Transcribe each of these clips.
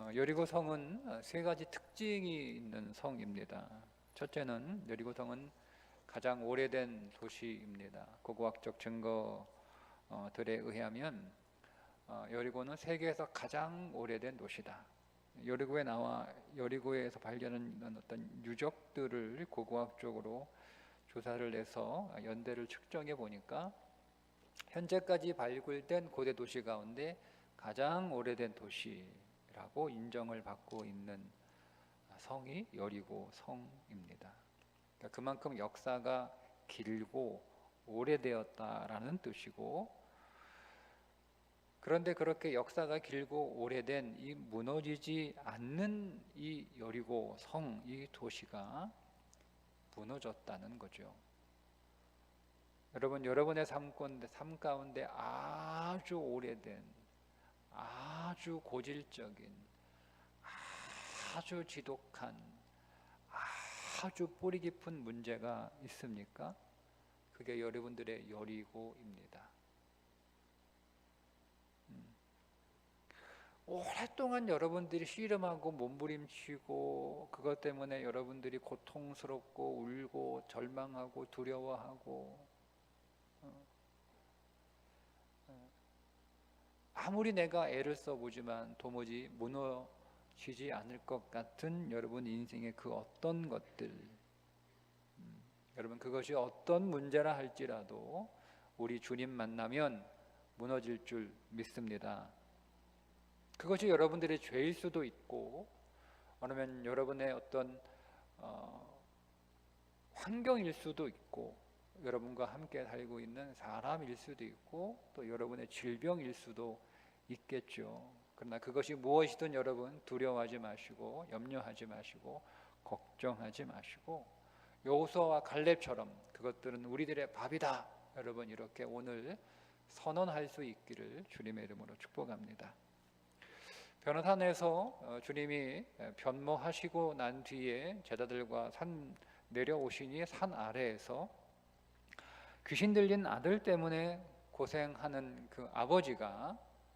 여리고 성은 세 가지 특징이 있는 성입니다. 첫째는 여리고 성은 가장 오래된 도시입니다. 고고학적 증거들에 의하면 여리고는 세계에서 가장 오래된 도시다. 여리고에서 발견한 어떤 유적들을 고고학적으로 조사를 해서 연대를 측정해 보니까 현재까지 발굴된 고대 도시 가운데 가장 오래된 도시라고 인정을 받고 있는 성이 여리고 성입니다. 그러니까 그만큼 역사가 길고 오래되었다라는 뜻이고, 그런데 그렇게 역사가 길고 오래된 이 무너지지 않는 이 여리고 성, 이 도시가 무너졌다는 거죠. 여러분의 삶 가운데 아주 오래된, 아주 고질적인, 아주 지독한, 아주 뿌리 깊은 문제가 있습니까? 그게 여러분들의 여리고입니다. 오랫동안 여러분들이 씨름하고 몸부림치고 그것 때문에 여러분들이 고통스럽고 울고 절망하고 두려워하고, 아무리 내가 애를 써보지만 도무지 무너지지 않을 것 같은 여러분 인생의 그 어떤 것들, 여러분 그것이 어떤 문제라 할지라도 우리 주님 만나면 무너질 줄 믿습니다. 그것이 여러분들의 죄일 수도 있고, 아니면 여러분의 어떤 환경일 수도 있고, 여러분과 함께 살고 있는 사람일 수도 있고, 또 여러분의 질병일 수도 있겠죠. 그러나 그것이 무엇이든 여러분 두려워하지 마시고 염려하지 마시고 걱정하지 마시고, 여호수아와 갈렙처럼 그것들은 우리들의 밥이다, 여러분 이렇게 오늘 선언할 수 있기를 주님의 이름으로 축복합니다. 변호산에서 주님이 변모하시고 난 뒤에 제자들과 산 내려오시니 산 아래에서 귀신 들린 아들 때문에 고생하는 그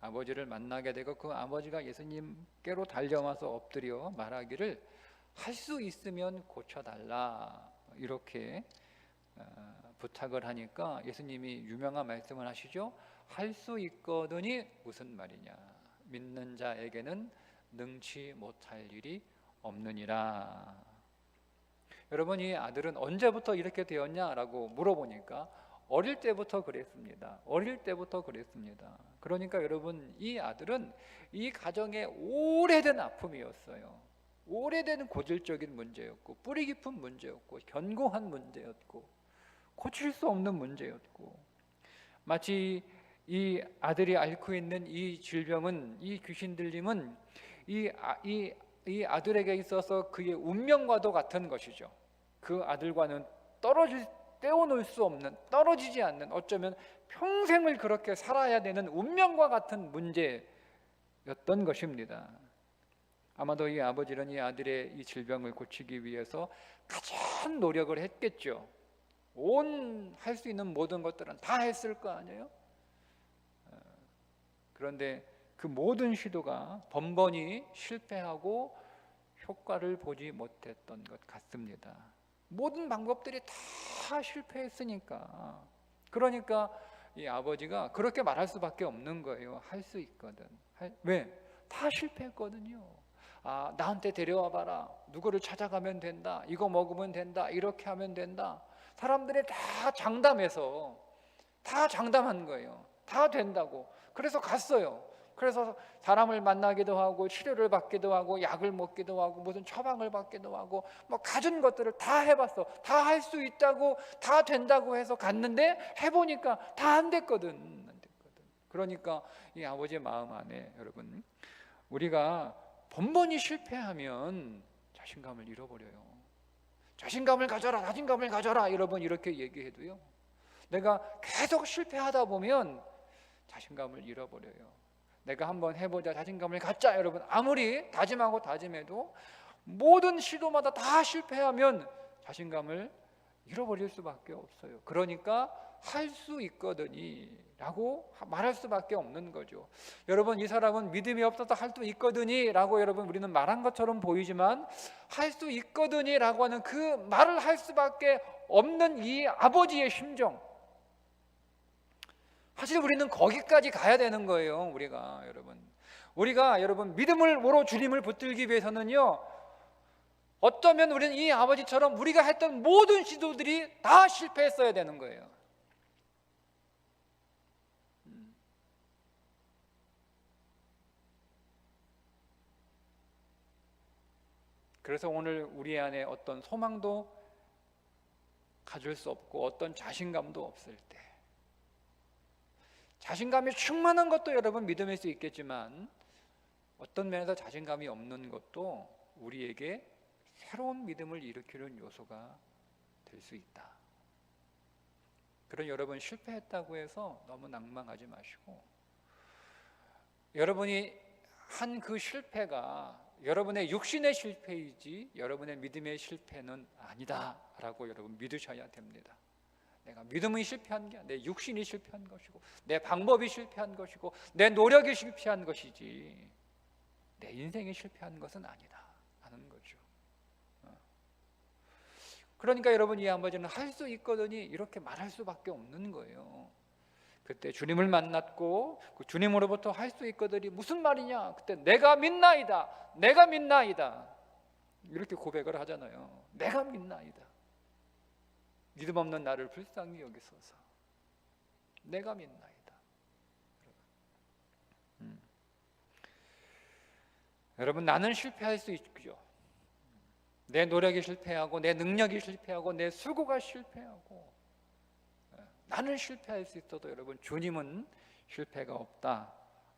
아버지를 만나게 되고, 그 아버지가 예수님께로 달려와서 엎드려 말하기를 할 수 있으면 고쳐달라, 이렇게 부탁을 하니까 예수님이 유명한 말씀을 하시죠. 할 수 있거든이 무슨 말이냐, 믿는 자에게는 능치 못할 일이 없느니라. 여러분, 이 아들은 언제부터 이렇게 되었냐라고 물어보니까 어릴 때부터 그랬습니다. 그러니까 여러분, 이 아들은 이 가정의 오래된 아픔이었어요. 오래된 고질적인 문제였고, 뿌리 깊은 문제였고, 견고한 문제였고, 고칠 수 없는 문제였고, 마치 이 아들이 앓고 있는 이 질병은, 이 귀신 들림은 이 아들에게 있어서 그의 운명과도 같은 것이죠. 그 아들과는 떼어놓을 수 없는, 떨어지지 않는, 어쩌면 평생을 그렇게 살아야 되는 운명과 같은 문제였던 것입니다. 아마도 이 아버지는 이 아들의 이 질병을 고치기 위해서 가장 노력을 했겠죠. 할 수 있는 모든 것들은 다 했을 거 아니에요? 그런데 그 모든 시도가 번번이 실패하고 효과를 보지 못했던 것 같습니다. 모든 방법들이 다 실패했으니까, 그러니까 이 아버지가 그렇게 말할 수밖에 없는 거예요. 할 수 있거든. 왜? 다 실패했거든요. 나한테 데려와 봐라, 누구를 찾아가면 된다, 이거 먹으면 된다, 이렇게 하면 된다. 사람들이 다 장담한 거예요. 다 된다고. 그래서 갔어요. 그래서 사람을 만나기도 하고 치료를 받기도 하고 약을 먹기도 하고 무슨 처방을 받기도 하고 뭐 가진 것들을 다 해봤어. 다 할 수 있다고, 다 된다고 해서 갔는데 해보니까 다 안 됐거든. 그러니까 이 아버지의 마음 안에, 여러분, 우리가 번번이 실패하면 자신감을 잃어버려요. 자신감을 가져라 여러분 이렇게 얘기해도요, 내가 계속 실패하다 보면 자신감을 잃어버려요. 내가 한번 해보자, 자신감을 갖자, 여러분 아무리 다짐하고 다짐해도 모든 시도마다 다 실패하면 자신감을 잃어버릴 수밖에 없어요. 그러니까 할 수 있거든이 라고 말할 수밖에 없는 거죠. 여러분, 이 사람은 믿음이 없어서 할 수 있거든요 라고 여러분 우리는 말한 것처럼 보이지만, 할 수 있거든요 라고 하는 그 말을 할 수밖에 없는 이 아버지의 심정, 사실 우리는 거기까지 가야 되는 거예요. 우리가 여러분 믿음으로 주님을 붙들기 위해서는요, 어쩌면 우리는 이 아버지처럼 우리가 했던 모든 시도들이 다 실패했어야 되는 거예요. 그래서 오늘 우리 안에 어떤 소망도 가질 수 없고 어떤 자신감도 없을 때, 자신감이 충만한 것도 여러분 믿음일 수 있겠지만, 어떤 면에서 자신감이 없는 것도 우리에게 새로운 믿음을 일으키는 요소가 될 수 있다. 그런 여러분, 실패했다고 해서 너무 낭망하지 마시고, 여러분이 한 그 실패가 여러분의 육신의 실패이지 여러분의 믿음의 실패는 아니다라고 여러분 믿으셔야 됩니다. 내가 믿음이 실패한 게 아니라 내 육신이 실패한 것이고, 내 방법이 실패한 것이고, 내 노력이 실패한 것이지 내 인생이 실패한 것은 아니다 하는 거죠. 그러니까 여러분, 이 아버지는 할 수 있거든요 이렇게 말할 수밖에 없는 거예요. 그때 주님을 만났고 그 주님으로부터 할 수 있거든이 무슨 말이냐, 그때 내가 믿나이다, 내가 믿나이다 이렇게 고백을 하잖아요. 내가 믿나이다. 믿음 없는 나를 불쌍히 여기소서. 내가 믿나이다. 여러분, 나는 실패할 수 있죠. 내 노력이 실패하고 내 능력이 실패하고 내 수고가 실패하고 나는 실패할 수 있어도 여러분, 주님은 실패가 없다.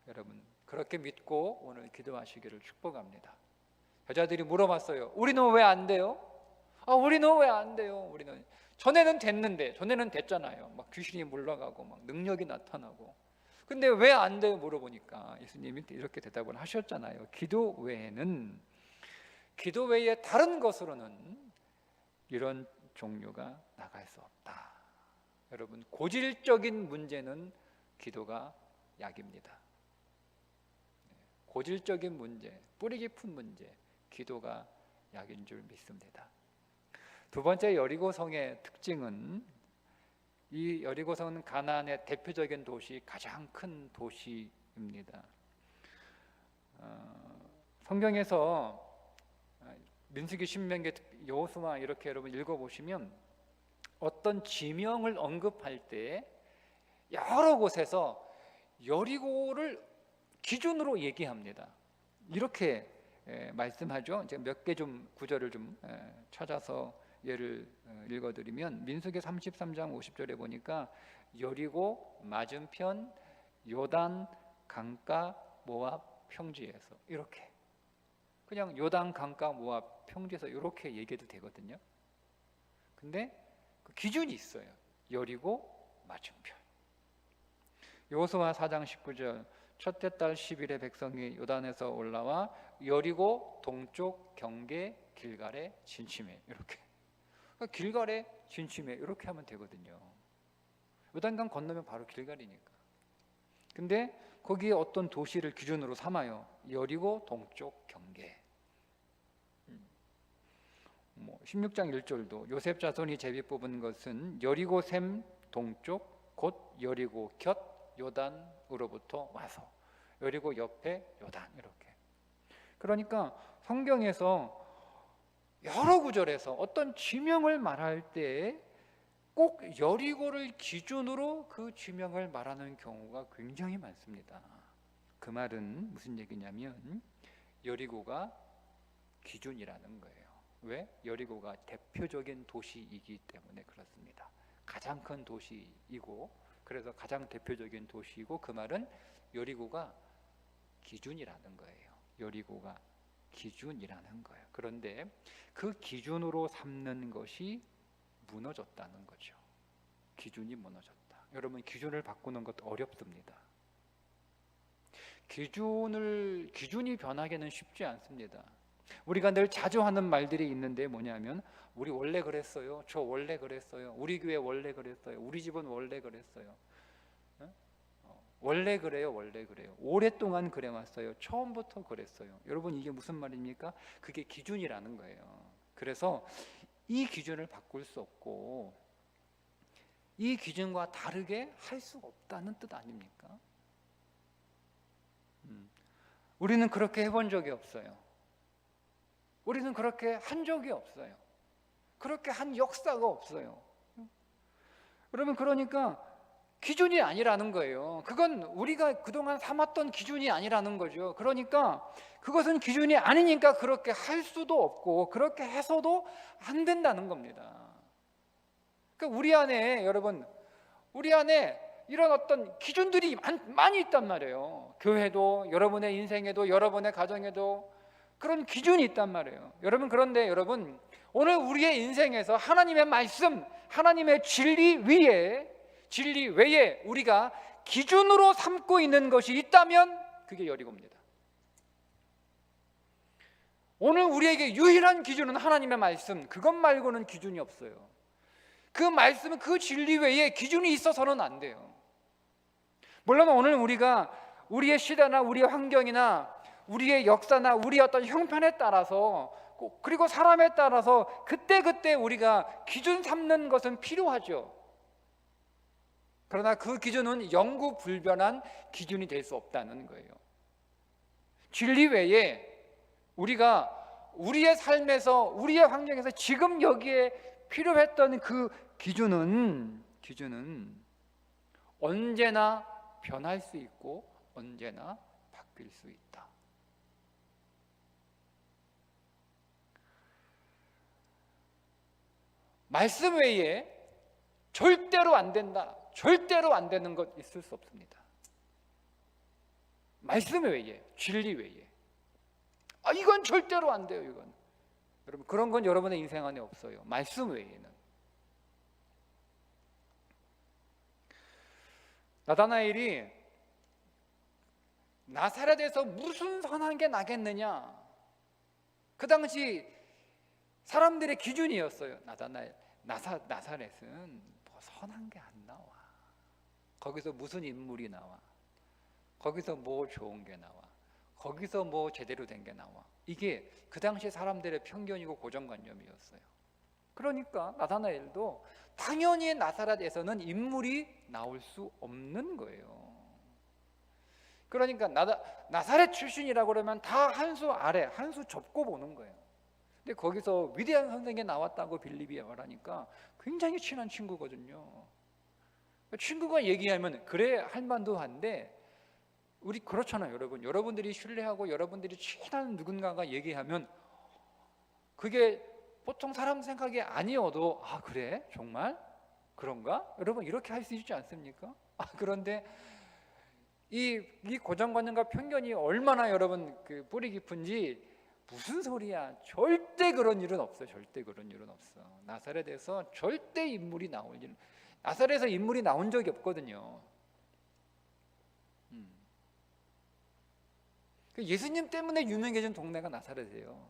여러분, 그렇게 믿고 오늘 기도하시기를 축복합니다. 여자들이 물어봤어요. 우리는 왜 안 돼요? 우리는 왜 안 돼요? 우리는 전에는 됐는데, 전에는 됐잖아요. 막 귀신이 물러가고 막 능력이 나타나고. 근데 왜 안 돼요? 물어보니까 예수님이 이렇게 대답을 하셨잖아요. 기도 외에 다른 것으로는 이런 종류가 나갈 수 없다. 여러분, 고질적인 문제는 기도가 약입니다. 고질적인 문제, 뿌리 깊은 문제, 기도가 약인 줄 믿습니다. 두 번째, 여리고성의 특징은, 이 여리고성은 가나안의 대표적인 도시, 가장 큰 도시입니다. 성경에서 민수기, 신명기, 여호수아 이렇게 여러분 읽어보시면 어떤 지명을 언급할 때 여러 곳에서 여리고를 기준으로 얘기합니다. 이렇게 말씀하죠. 제가 몇 개 좀 구절을 좀 찾아서 예를 읽어드리면, 민수기 33장 50절에 보니까 여리고 맞은편 요단 강가 모압 평지에서, 이렇게 그냥 요단 강가 모압 평지에서 이렇게 얘기해도 되거든요. 근데 그 기준이 있어요. 여리고 맞은편. 여호수아 4장 19절, 첫째 달 10일에 백성이 요단에서 올라와 여리고 동쪽 경계 길갈에 진침해. 이렇게, 그러니까 길갈에 진침해 이렇게 하면 되거든요. 요단강 건너면 바로 길갈이니까. 근데 거기에 어떤 도시를 기준으로 삼아요. 여리고 동쪽 경계. 16장 1절도 요셉 자손이 제비 뽑은 것은 여리고 샘 동쪽 곧 여리고 곁 요단으로부터 와서, 여리고 옆에 요단, 이렇게. 그러니까 성경에서 여러 구절에서 어떤 지명을 말할 때 꼭 여리고를 기준으로 그 지명을 말하는 경우가 굉장히 많습니다. 그 말은 무슨 얘기냐면, 여리고가 기준이라는 거예요. 왜? 여리고가 대표적인 도시이기 때문에 그렇습니다. 가장 큰 도시이고, 그래서 가장 대표적인 도시이고, 그 말은 여리고가 기준이라는 거예요. 여리고가 기준이라는 거예요. 그런데 그 기준으로 삼는 것이 무너졌다는 거죠. 기준이 무너졌다. 여러분, 기준을 바꾸는 것도 어렵습니다. 기준이 변하기는 쉽지 않습니다. 우리가 늘 자주 하는 말들이 있는데 뭐냐면, 우리 원래 그랬어요. 저 원래 그랬어요. 우리 교회 원래 그랬어요. 우리 집은 원래 그랬어요. 원래 그래요, 원래 그래요. 오랫동안 그래왔어요. 처음부터 그랬어요. 여러분, 이게 무슨 말입니까? 그게 기준이라는 거예요. 그래서 이 기준을 바꿀 수 없고 이 기준과 다르게 할 수 없다는 뜻 아닙니까? 우리는 그렇게 해본 적이 없어요. 우리는 그렇게 한 적이 없어요. 그렇게 한 역사가 없어요. 여러분, 그러니까 기준이 아니라는 거예요. 그건 우리가 그동안 삼았던 기준이 아니라는 거죠. 그러니까 그것은 기준이 아니니까 그렇게 할 수도 없고 그렇게 해서도 안 된다는 겁니다. 그러니까 우리 안에, 여러분, 우리 안에 이런 어떤 기준들이 많이 있단 말이에요. 교회도, 여러분의 인생에도, 여러분의 가정에도 그런 기준이 있단 말이에요. 여러분, 그런데 여러분, 오늘 우리의 인생에서 하나님의 말씀, 하나님의 진리 외에 우리가 기준으로 삼고 있는 것이 있다면 그게 여리고입니다. 오늘 우리에게 유일한 기준은 하나님의 말씀, 그것 말고는 기준이 없어요. 그 말씀은, 그 진리 외에 기준이 있어서는 안 돼요. 물론 오늘 우리가 우리의 시대나 우리의 환경이나 우리의 역사나 우리의 어떤 형편에 따라서, 그리고 사람에 따라서 그때그때 우리가 기준 삼는 것은 필요하죠. 그러나 그 기준은 영구 불변한 기준이 될 수 없다는 거예요. 진리 외에 우리가 우리의 삶에서, 우리의 환경에서 지금 여기에 필요했던 그 기준은 언제나 변할 수 있고 언제나 바뀔 수 있다. 말씀 외에 절대로 안 된다, 절대로 안 되는 것 있을 수 없습니다. 말씀 외에, 진리 외에 이건 절대로 안 돼요. 이건, 여러분, 그런 건 여러분의 인생 안에 없어요. 말씀 외에는. 나다나엘이 나사렛에서 무슨 선한 게 나겠느냐, 그 당시 사람들의 기준이었어요. 나사렛은 뭐 선한 게 안 나와. 거기서 무슨 인물이 나와? 거기서 뭐 좋은 게 나와? 거기서 뭐 제대로 된 게 나와? 이게 그 당시 사람들의 편견이고 고정관념이었어요. 그러니까 나다나엘도 당연히 나사렛에서는 인물이 나올 수 없는 거예요. 그러니까 나사렛 출신이라고 그러면 다 한 수 아래, 한 수 접고 보는 거예요. 근데 거기서 위대한 선생이 나왔다고 빌립이 말하니까 굉장히 친한 친구거든요. 친구가 얘기하면 그래 할 만도 한데, 우리 그렇잖아요, 여러분. 여러분들이 신뢰하고 여러분들이 친한 누군가가 얘기하면 그게 보통 사람 생각이 아니어도 그래? 정말? 그런가? 여러분, 이렇게 할 수 있지 않습니까? 그런데 이 고정관념과 편견이 얼마나 여러분 그 뿌리 깊은지, 무슨 소리야? 절대 그런 일은 없어요. 절대 그런 일은 없어. 나사렛에서 절대 인물이 나올 일은, 나사렛에서 인물이 나온 적이 없거든요. 예수님 때문에 유명해진 동네가 나사렛이에요.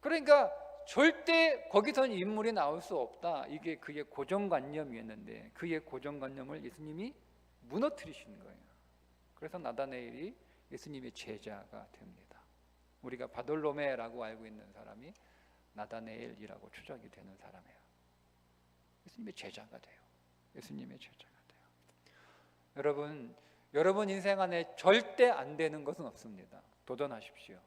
그러니까 절대 거기선 인물이 나올 수 없다. 이게 그의 고정관념이었는데 그의 고정관념을 예수님이 무너뜨리시는 거예요. 그래서 나다나엘이 예수님의 제자가 됩니다. 우리가 바돌로메라고 알고 있는 사람이 나다나엘이라고 추적이 되는 사람이에요. 예수님의 제자가 돼요. 예수님의 제자가 돼요. 여러분 인생 안에 절대 안 되는 것은 없습니다. 도전하십시오.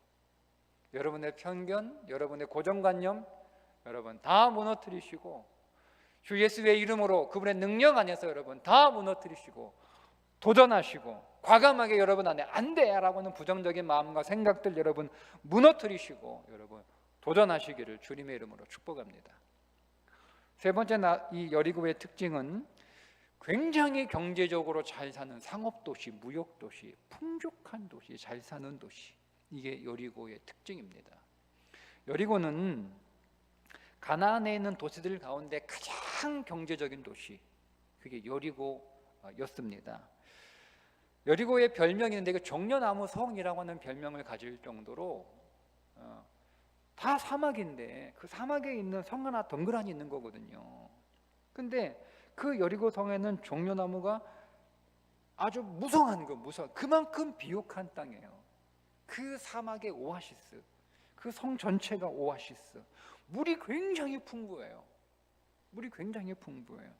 여러분의 편견, 여러분의 고정관념, 여러분 다 무너뜨리시고 주 예수의 이름으로 그분의 능력 안에서 여러분 다 무너뜨리시고 도전하시고, 과감하게 여러분 안에 안 돼라고 하는 부정적인 마음과 생각들 여러분 무너뜨리시고 여러분 도전하시기를 주님의 이름으로 축복합니다. 세 번째, 이 여리고의 특징은 굉장히 경제적으로 잘 사는 상업도시, 무역도시, 풍족한 도시, 잘 사는 도시, 이게 여리고의 특징입니다. 여리고는 가나안에 있는 도시들 가운데 가장 경제적인 도시, 그게 여리고였습니다. 여리고의 별명이 있는데 그 종려나무 성이라고 하는 별명을 가질 정도로 다 사막인데 그 사막에 있는 성 하나 덩그러니 있는 거거든요. 근데 그 여리고 성에는 종려나무가 아주 무성한 거, 그만큼 비옥한 땅이에요. 그 사막의 오아시스, 그 성 전체가 오아시스. 물이 굉장히 풍부해요. 물이 굉장히 풍부해요.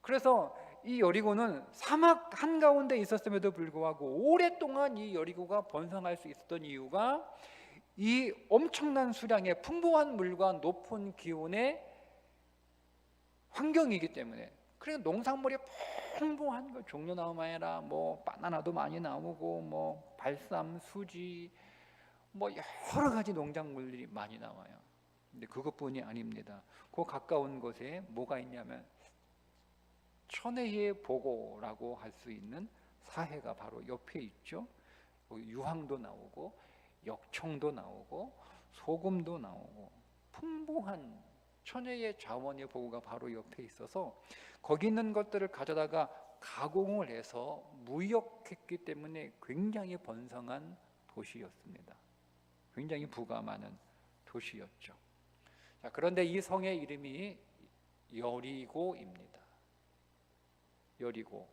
그래서 이 여리고는 사막 한가운데 있었음에도 불구하고 오랫동안 이 여리고가 번성할 수 있었던 이유가 이 엄청난 수량의 풍부한 물과 높은 기온의 환경이기 때문에. 그러니까 농산물이 풍부한 거, 종려나무만 아니라 뭐 바나나도 많이 나오고 뭐 발삼, 수지, 뭐 여러 가지 농작물들이 많이 나와요. 근데 그것뿐이 아닙니다. 그 가까운 곳에 뭐가 있냐면 천혜의 보고라고 할 수 있는 사해가 바로 옆에 있죠. 유황도 나오고 역청도 나오고 소금도 나오고 풍부한 천혜의 자원의 보고가 바로 옆에 있어서 거기 있는 것들을 가져다가 가공을 해서 무역했기 때문에 굉장히 번성한 도시였습니다. 굉장히 부가 많은 도시였죠. 자, 그런데 이 성의 이름이 여리고입니다. 여리고,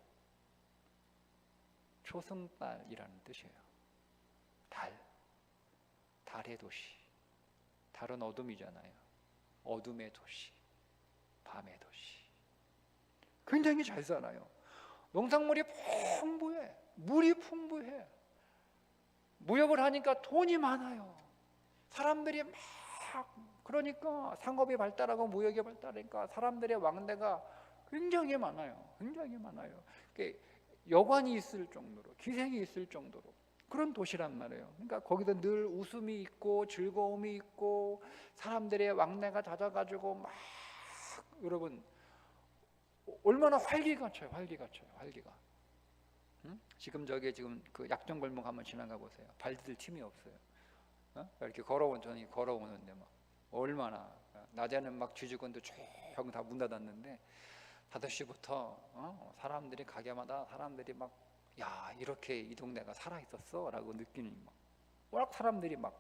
초승달이라는 뜻이에요. 달의 도시. 달은 어둠이잖아요. 어둠의 도시, 밤의 도시. 굉장히 잘 살아요. 농작물이 풍부해, 물이 풍부해. 무역을 하니까 돈이 많아요. 사람들이 막, 그러니까 상업이 발달하고 무역이 발달하니까 사람들의 왕래가 굉장히 많아요. 굉장히 많아요. 여관이 있을 정도로, 기생이 있을 정도로 그런 도시란 말이에요. 그러니까 거기서 늘 웃음이 있고 즐거움이 있고 사람들의 왕래가 잦아가지고 막, 여러분 얼마나 활기가 차요. 활기가. 응? 지금 그 약정골목 한번 지나가 보세요. 발 디딜 틈이 없어요. 이렇게 저는 걸어오는데 막 얼마나, 낮에는 막 쥐죽은데 조용 다 문 닫았는데 5시부터 사람들이 가게마다 사람들이 막, 야, 이렇게 이 동네가 살아 있었어 라고 느끼는, 막 워낙 사람들이 막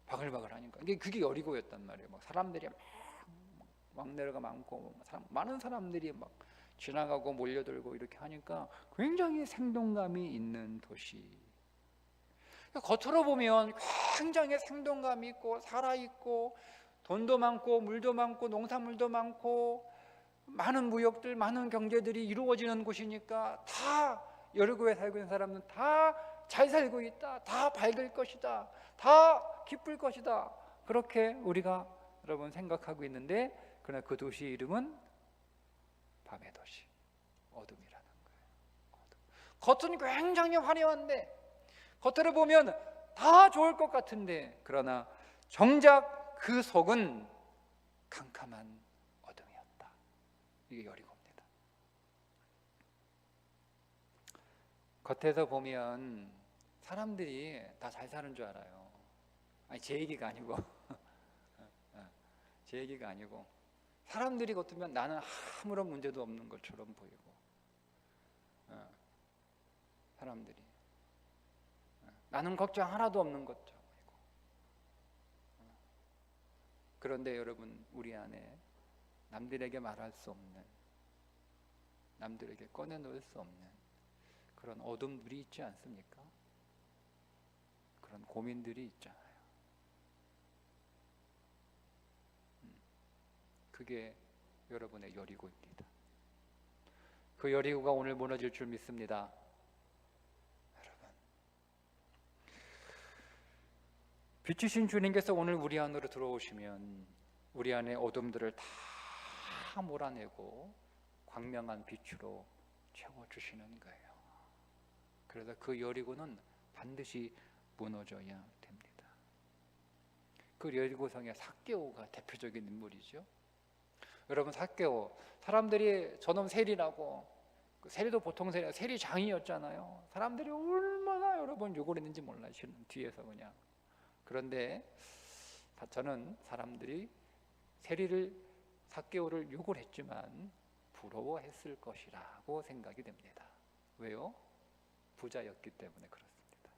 바글바글 하니까. 그게 여리고였단 말이에요. 막 사람들이 막 왕래가 많고 많은 사람들이 막 지나가고 몰려들고 이렇게 하니까 굉장히 생동감이 있는 도시. 겉으로 보면 굉장히 생동감이 있고 살아있고 돈도 많고 물도 많고 농산물도 많고 많은 무역들, 많은 경제들이 이루어지는 곳이니까 다 여리고에 살고 있는 사람은 다 잘 살고 있다, 다 밝을 것이다, 다 기쁠 것이다, 그렇게 우리가 여러분 생각하고 있는데, 그러나 그 도시 이름은 밤의 도시, 어둠이라는 거예요. 어둠. 겉은 굉장히 화려한데, 겉으로 보면 다 좋을 것 같은데, 그러나 정작 그 속은 캄캄한 어둠이었다. 이게 여리고입니다. 겉에서 보면 사람들이 다 잘 사는 줄 알아요. 아니, 제 얘기가 아니고 제 얘기가 아니고 사람들이 겉으면 나는 아무런 문제도 없는 것처럼 보이고, 사람들이 나는 걱정 하나도 없는 것처럼 보이고. 그런데 여러분, 우리 안에 남들에게 말할 수 없는, 남들에게 꺼내놓을 수 없는 그런 어둠들이 있지 않습니까? 그런 고민들이 있잖아요. 그게 여러분의 여리고입니다. 그 여리고가 오늘 무너질 줄 믿습니다. 여러분, 빛이신 주님께서 오늘 우리 안으로 들어오시면 우리 안의 어둠들을 다 몰아내고 광명한 빛으로 채워주시는 거예요. 그래서 그 여리고는 반드시 무너져야 됩니다. 그 여리고성의 삭개오가 대표적인 인물이죠. 여러분, 삭개오, 사람들이 저놈 세리라고, 세리도 보통 세리 장이었잖아요. 사람들이 얼마나 여러분 욕을 했는지 몰라요. 뒤에서 그냥. 그런데 저는 사람들이 삭개오를 욕을 했지만 부러워했을 것이라고 생각이 됩니다. 왜요? 부자였기 때문에 그렇습니다.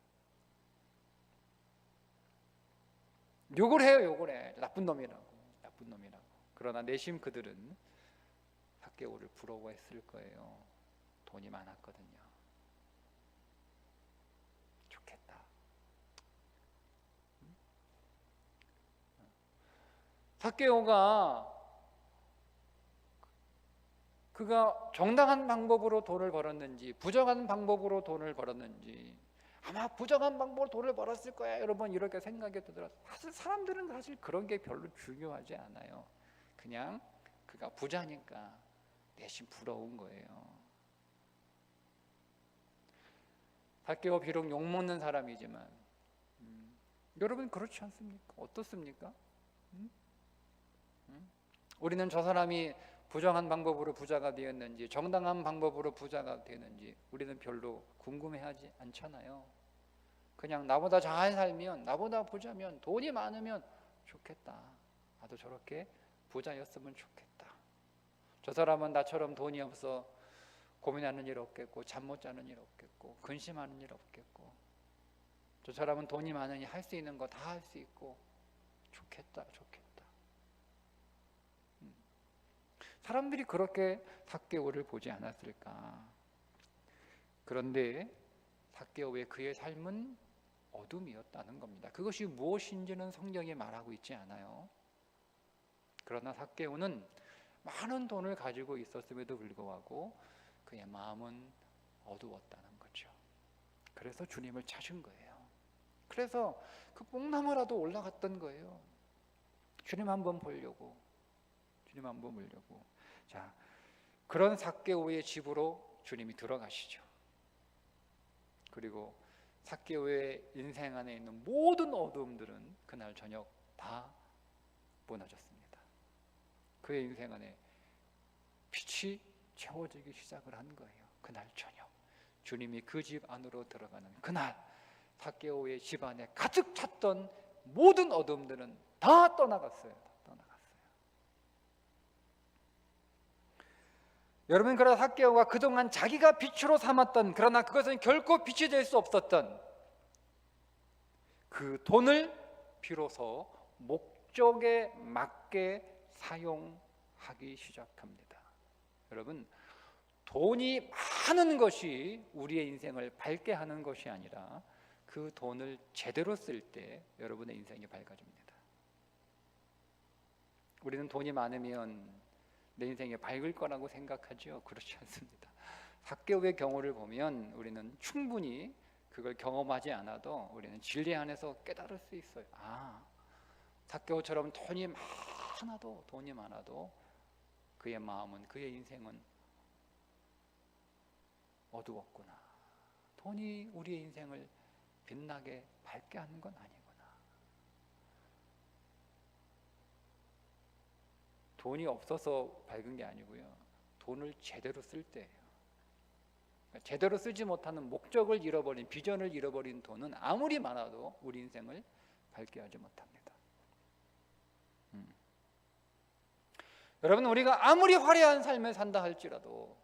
욕을 해. 나쁜 놈이라고. 그러나 내심 그들은 삭개오를 부러워했을 거예요. 돈이 많았거든요. 좋겠다. 삭개오가 그가 정당한 방법으로 돈을 벌었는지 부정한 방법으로 돈을 벌었는지, 아마 부정한 방법으로 돈을 벌었을 거야 여러분, 이렇게 생각이 들더라도 사실 사람들은 사실 그런 게 별로 중요하지 않아요. 그냥 그가 부자니까 내심 부러운 거예요. 삭개오 비록 욕먹는 사람이지만 여러분 그렇지 않습니까? 어떻습니까? 우리는 저 사람이 부정한 방법으로 부자가 되었는지 정당한 방법으로 부자가 되는지 우리는 별로 궁금해하지 않잖아요. 그냥 나보다 잘 살면, 나보다 부자면, 돈이 많으면 좋겠다. 나도 저렇게 부자였으면 좋겠다. 저 사람은 나처럼 돈이 없어 고민하는 일 없겠고, 잠 못 자는 일 없겠고, 근심하는 일 없겠고, 저 사람은 돈이 많으니 할 수 있는 거 다 할 수 있고 좋겠다. 사람들이 그렇게 삭개오를 보지 않았을까? 그런데 삭개오의 그의 삶은 어둠이었다는 겁니다. 그것이 무엇인지는 성경에 말하고 있지 않아요. 그러나 삭개오는 많은 돈을 가지고 있었음에도 불구하고 그의 마음은 어두웠다는 거죠. 그래서 주님을 찾은 거예요. 그래서 그 뽕나무라도 올라갔던 거예요. 주님 한번 보려고. 자, 그런 삭개오의 집으로 주님이 들어가시죠. 그리고 삭개오의 인생 안에 있는 모든 어두움들은 그날 저녁 다 무너졌습니다. 그의 인생 안에 빛이 채워지기 시작을 한 거예요. 그날 저녁 주님이 그 집 안으로 들어가는 그날, 삭개오의 집 안에 가득 찼던 모든 어둠들은 다 떠나갔어요. 여러분, 그러나 삭개오가 그동안 자기가 빛으로 삼았던, 그러나 그것은 결코 빛이 될 수 없었던 그 돈을 비로소 목적에 맞게 사용하기 시작합니다. 여러분, 돈이 많은 것이 우리의 인생을 밝게 하는 것이 아니라 그 돈을 제대로 쓸 때 여러분의 인생이 밝아집니다. 우리는 돈이 많으면 내 인생이 밝을 거라고 생각하죠. 그렇지 않습니다. 삭개오의 경우를 보면 우리는 충분히 그걸 경험하지 않아도 우리는 진리 안에서 깨달을 수 있어요. 아, 삭개오처럼 돈이 많아도 그의 마음은, 그의 인생은 어두웠구나. 돈이 우리의 인생을 빛나게 밝게 하는 건 아니구나. 돈이 없어서 밝은 게 아니고요. 돈을 제대로 쓸 때예요. 제대로 쓰지 못하는 목적을 잃어버린, 비전을 잃어버린 돈은 아무리 많아도 우리 인생을 밝게 하지 못합니다. 여러분, 우리가 아무리 화려한 삶을 산다 할지라도,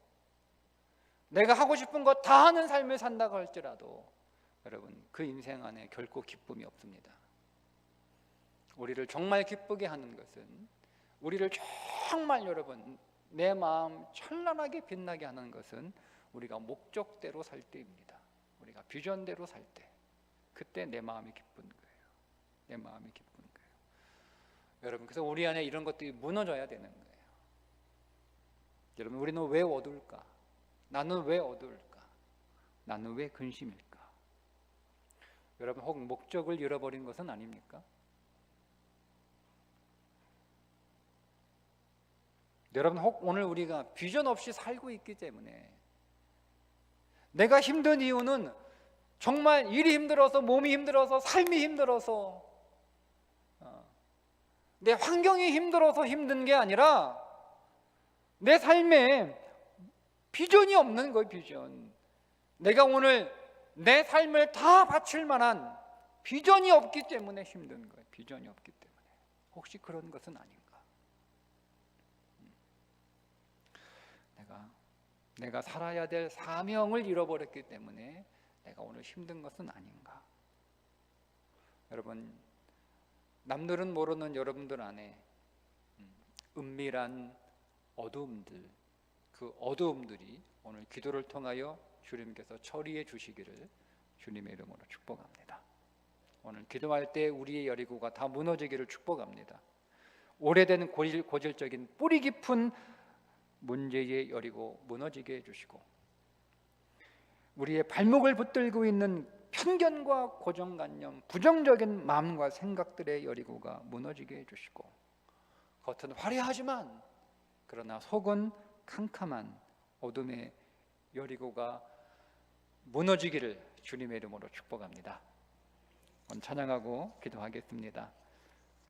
내가 하고 싶은 거 다 하는 삶을 산다고 할지라도 여러분, 그 인생 안에 결코 기쁨이 없습니다. 우리를 정말 기쁘게 하는 것은, 우리를 정말 여러분 내 마음 찬란하게 빛나게 하는 것은 우리가 목적대로 살 때입니다. 우리가 비전대로 살 때, 그때 내 마음이 기쁜 거예요. 여러분, 그래서 우리 안에 이런 것들이 무너져야 되는 거예요. 여러분, 우리는 왜 어두울까? 나는 왜 어두울까? 나는 왜 근심일까? 여러분, 혹 목적을 잃어버린 것은 아닙니까? 여러분, 혹 오늘 우리가 비전 없이 살고 있기 때문에, 내가 힘든 이유는 정말 일이 힘들어서, 몸이 힘들어서, 삶이 힘들어서, 내 환경이 힘들어서 힘든 게 아니라 내 삶에 비전이 없는 거예요. 비전. 내가 오늘 내 삶을 다 바칠 만한 비전이 없기 때문에 힘든 거예요. 비전이 없기 때문에. 혹시 그런 것은 아닌가? 내가 살아야 될 사명을 잃어버렸기 때문에 내가 오늘 힘든 것은 아닌가? 여러분, 남들은 모르는 여러분들 안에 은밀한 어두움들, 그 어두움들이 오늘 기도를 통하여 주님께서 처리해 주시기를 주님의 이름으로 축복합니다. 오늘 기도할 때 우리의 여리고가 다 무너지기를 축복합니다. 오래된 고질적인 뿌리 깊은 문제의 여리고 무너지게 해주시고, 우리의 발목을 붙들고 있는 편견과 고정관념, 부정적인 마음과 생각들의 여리고가 무너지게 해주시고, 겉은 화려하지만 그러나 속은 캄캄한 어둠의 여리고가 무너지기를 주님의 이름으로 축복합니다. 찬양하고 기도하겠습니다.